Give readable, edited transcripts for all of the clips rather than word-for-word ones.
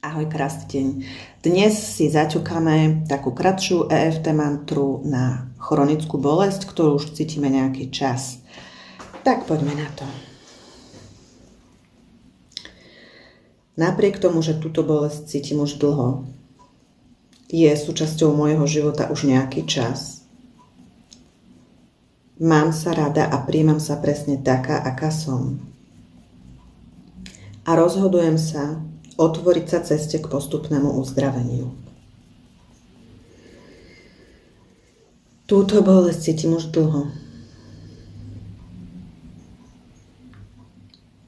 Ahoj, krásny deň. Dnes si zaťukáme takú kratšiu EFT mantru na chronickú bolesť, ktorú už cítime nejaký čas. Tak poďme na to. Napriek tomu, že túto bolesť cítim už dlho, je súčasťou môjho života už nejaký čas. Mám sa rada a príjmam sa presne taká, aká som. A rozhodujem sa otvoriť sa ceste k postupnému uzdraveniu. Túto bolesť cítim už dlho.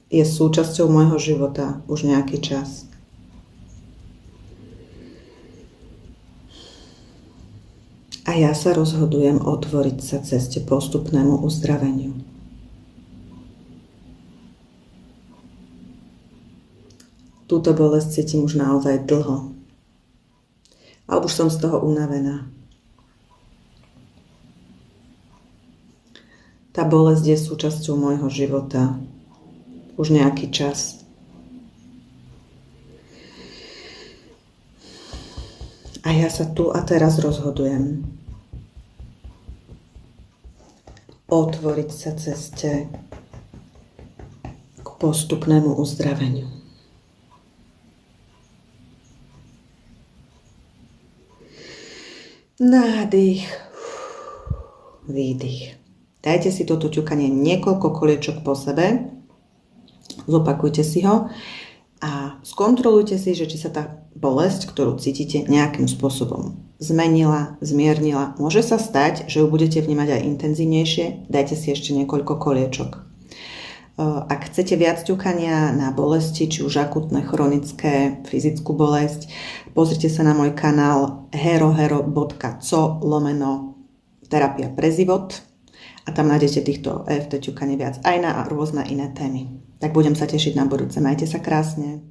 Je súčasťou môjho života už nejaký čas. A ja sa rozhodujem otvoriť sa ceste postupnému uzdraveniu. Túto bolesť cítim už naozaj dlho. A už som z toho unavená. Tá bolesť je súčasťou môjho života už nejaký čas. A ja sa tu a teraz rozhodujem otvoriť sa ceste k postupnému uzdraveniu. Nádych, výdych. Dajte si toto ťukanie niekoľko koliečok po sebe, zopakujte si ho a skontrolujte si, že či sa tá bolesť, ktorú cítite, nejakým spôsobom zmenila, zmiernila. Môže sa stať, že ju budete vnímať aj intenzívnejšie, dajte si ešte niekoľko koliečok. Ak chcete viac ťukania na bolesti, či už akutné, chronické, fyzickú bolesť, pozrite sa na môj kanál herohero.co/terapia pre život a tam nájdete týchto EFT ťukaní viac aj na rôzne iné témy. Tak budem sa tešiť na budúce. Majte sa krásne.